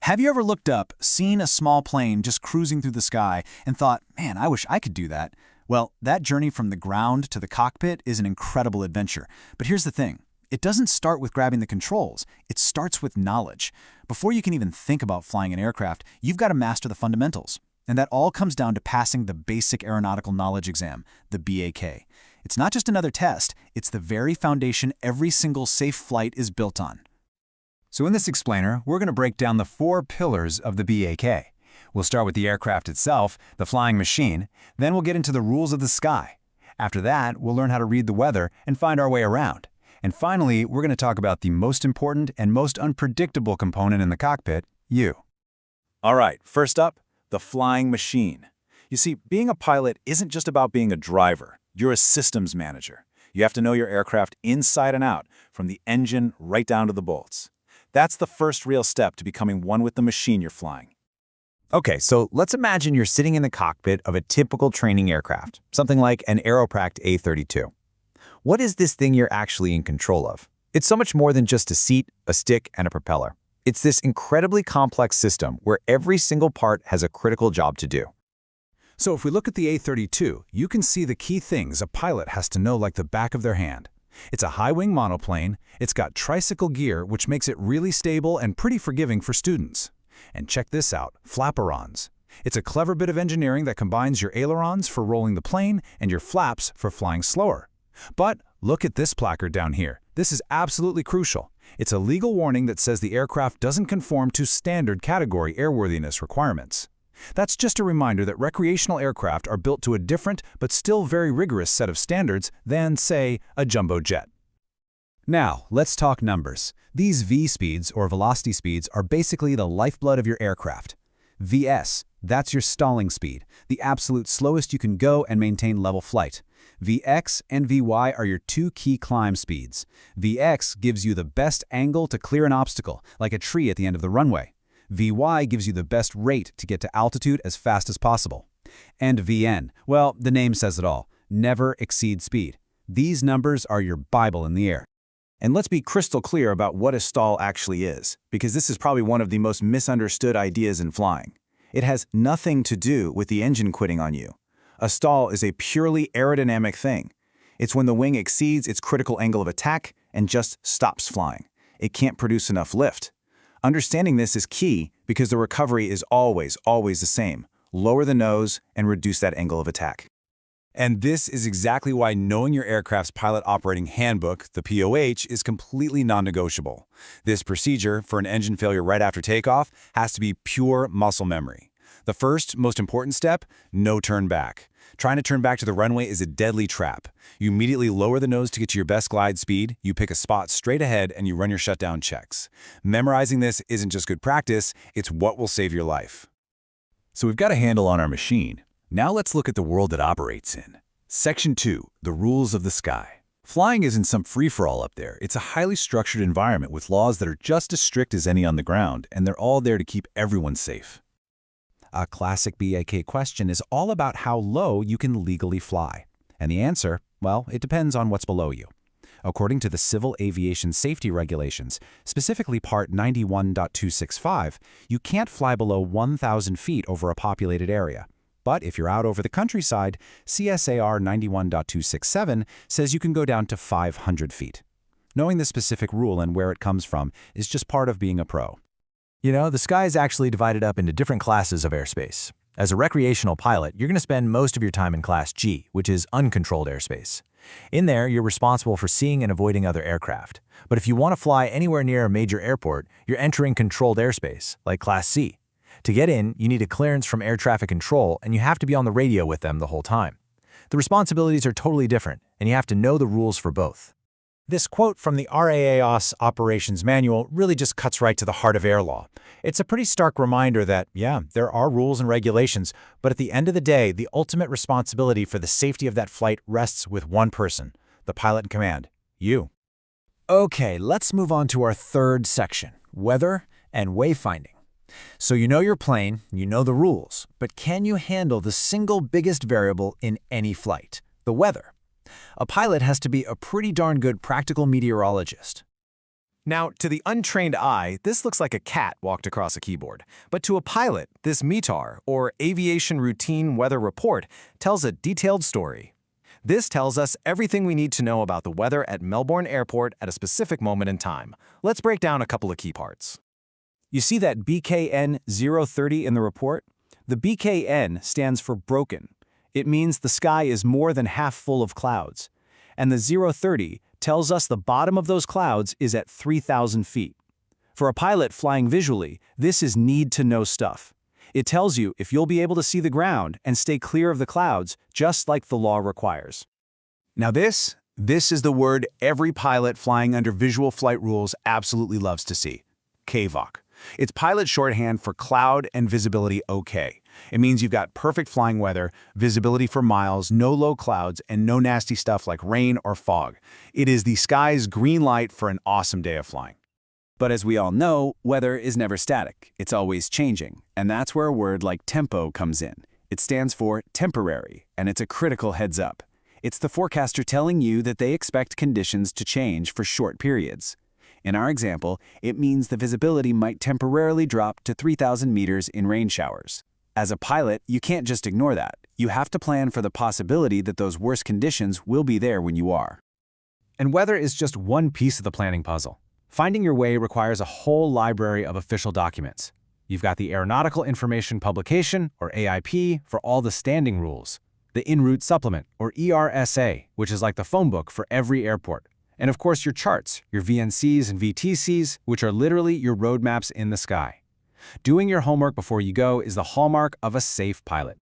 Have you ever looked up, seen a small plane just cruising through the sky, and thought, man, I wish I could do that? Well, that journey from the ground to the cockpit is an incredible adventure. But here's the thing. It doesn't start with grabbing the controls. It starts with knowledge. Before you can even think about flying an aircraft, you've got to master the fundamentals. And that all comes down to passing the Basic Aeronautical Knowledge exam, the BAK. It's not just another test, it's the very foundation every single safe flight is built on. So in this explainer, we're going to break down the 4 pillars of the BAK. We'll start with the aircraft itself, the flying machine, then we'll get into the rules of the sky. After that, we'll learn how to read the weather and find our way around. And finally, we're going to talk about the most important and most unpredictable component in the cockpit, you. All right, first up, the flying machine. You see, being a pilot isn't just about being a driver. You're a systems manager. You have to know your aircraft inside and out, from the engine right down to the bolts. That's the first real step to becoming one with the machine you're flying. Okay, so let's imagine you're sitting in the cockpit of a typical training aircraft, something like an Aeropractic A-32. What is this thing you're actually in control of? It's so much more than just a seat, a stick, and a propeller. It's this incredibly complex system where every single part has a critical job to do. So if we look at the A-32, you can see the key things a pilot has to know like the back of their hand. It's a high-wing monoplane, it's got tricycle gear, which makes it really stable and pretty forgiving for students. And check this out, flaperons. It's a clever bit of engineering that combines your ailerons for rolling the plane and your flaps for flying slower. But look at this placard down here. This is absolutely crucial. It's a legal warning that says the aircraft doesn't conform to standard category airworthiness requirements. That's just a reminder that recreational aircraft are built to a different but still very rigorous set of standards than, say, a jumbo jet. Now, let's talk numbers. These V speeds, or velocity speeds, are basically the lifeblood of your aircraft. VS, that's your stalling speed, the absolute slowest you can go and maintain level flight. VX and VY are your 2 key climb speeds. VX gives you the best angle to clear an obstacle, like a tree at the end of the runway. VY gives you the best rate to get to altitude as fast as possible. And VN, well, the name says it all. Never exceed speed. These numbers are your Bible in the air. And let's be crystal clear about what a stall actually is, because this is probably one of the most misunderstood ideas in flying. It has nothing to do with the engine quitting on you. A stall is a purely aerodynamic thing. It's when the wing exceeds its critical angle of attack and just stops flying. It can't produce enough lift. Understanding this is key because the recovery is always the same. Lower the nose and reduce that angle of attack. And this is exactly why knowing your aircraft's pilot operating handbook, the POH, is completely non-negotiable. This procedure, for an engine failure right after takeoff, has to be pure muscle memory. The first, most important step, no turn back. Trying to turn back to the runway is a deadly trap. You immediately lower the nose to get to your best glide speed, you pick a spot straight ahead, and you run your shutdown checks. Memorizing this isn't just good practice, it's what will save your life. So we've got a handle on our machine. Now let's look at the world it operates in. Section 2, the rules of the sky. Flying isn't some free-for-all up there. It's a highly structured environment with laws that are just as strict as any on the ground, and they're all there to keep everyone safe. A classic BAK question is all about how low you can legally fly. And the answer, well, it depends on what's below you. According to the Civil Aviation Safety Regulations, specifically Part 91.265, you can't fly below 1,000 feet over a populated area. But if you're out over the countryside, CSAR 91.267 says you can go down to 500 feet. Knowing the specific rule and where it comes from is just part of being a pro. You know, the sky is actually divided up into different classes of airspace. As a recreational pilot, you're going to spend most of your time in Class G, which is uncontrolled airspace. In there, you're responsible for seeing and avoiding other aircraft. But if you want to fly anywhere near a major airport, you're entering controlled airspace, like Class C. To get in, you need a clearance from air traffic control, and you have to be on the radio with them the whole time. The responsibilities are totally different, and you have to know the rules for both. This quote from the RAAOS Operations Manual really just cuts right to the heart of air law. It's a pretty stark reminder that, yeah, there are rules and regulations, but at the end of the day, the ultimate responsibility for the safety of that flight rests with one person, the pilot in command, you. Okay, let's move on to our third section, weather and wayfinding. So you know your plane, you know the rules, but can you handle the single biggest variable in any flight, the weather? A pilot has to be a pretty darn good practical meteorologist. Now, to the untrained eye, this looks like a cat walked across a keyboard. But to a pilot, this METAR, or Aviation Routine Weather Report, tells a detailed story. This tells us everything we need to know about the weather at Melbourne Airport at a specific moment in time. Let's break down a couple of key parts. You see that BKN 030 in the report? The BKN stands for broken. It means the sky is more than half full of clouds. And the 030 tells us the bottom of those clouds is at 3,000 feet. For a pilot flying visually, this is need-to-know stuff. It tells you if you'll be able to see the ground and stay clear of the clouds, just like the law requires. Now this is the word every pilot flying under visual flight rules absolutely loves to see. CAVOC. It's pilot shorthand for cloud and visibility okay. It means you've got perfect flying weather, visibility for miles, no low clouds, and no nasty stuff like rain or fog. It is the sky's green light for an awesome day of flying. But as we all know, weather is never static. It's always changing. And that's where a word like tempo comes in. It stands for temporary, and it's a critical heads up. It's the forecaster telling you that they expect conditions to change for short periods. In our example, it means the visibility might temporarily drop to 3,000 meters in rain showers. As a pilot, you can't just ignore that. You have to plan for the possibility that those worst conditions will be there when you are. And weather is just one piece of the planning puzzle. Finding your way requires a whole library of official documents. You've got the Aeronautical Information Publication, or AIP, for all the standing rules, the En route Supplement, or ERSA, which is like the phone book for every airport, and of course your charts, your VNCs and VTCs, which are literally your roadmaps in the sky. Doing your homework before you go is the hallmark of a safe pilot.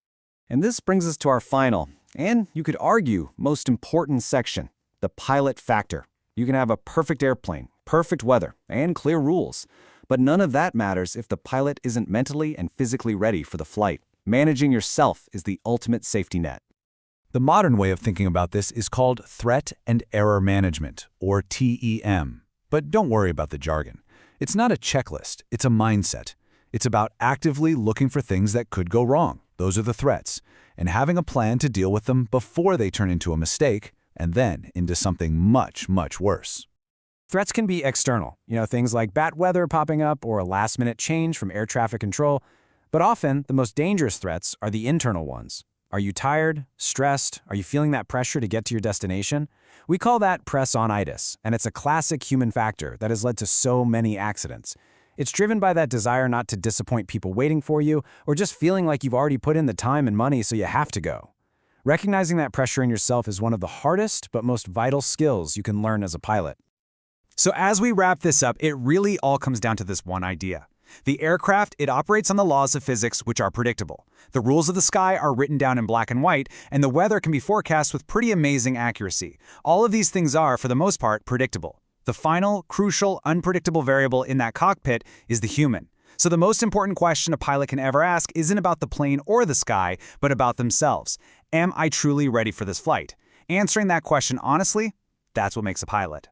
And this brings us to our final, and you could argue, most important section, the pilot factor. You can have a perfect airplane, perfect weather, and clear rules. But none of that matters if the pilot isn't mentally and physically ready for the flight. Managing yourself is the ultimate safety net. The modern way of thinking about this is called threat and error management, or TEM. But don't worry about the jargon. It's not a checklist, it's a mindset. It's about actively looking for things that could go wrong. Those are the threats. And having a plan to deal with them before they turn into a mistake, and then into something much, much worse. Threats can be external, things like bad weather popping up or a last-minute change from air traffic control. But often, the most dangerous threats are the internal ones. Are you tired, stressed? Are you feeling that pressure to get to your destination? We call that press-on-itis, and it's a classic human factor that has led to so many accidents. It's driven by that desire not to disappoint people waiting for you, or just feeling like you've already put in the time and money so you have to go. Recognizing that pressure in yourself is one of the hardest but most vital skills you can learn as a pilot. So as we wrap this up, it really all comes down to this one idea. The aircraft, it operates on the laws of physics, which are predictable. The rules of the sky are written down in black and white, and the weather can be forecast with pretty amazing accuracy. All of these things are, for the most part, predictable. The final, crucial, unpredictable variable in that cockpit is the human. So the most important question a pilot can ever ask isn't about the plane or the sky, but about themselves. Am I truly ready for this flight? Answering that question honestly, that's what makes a pilot.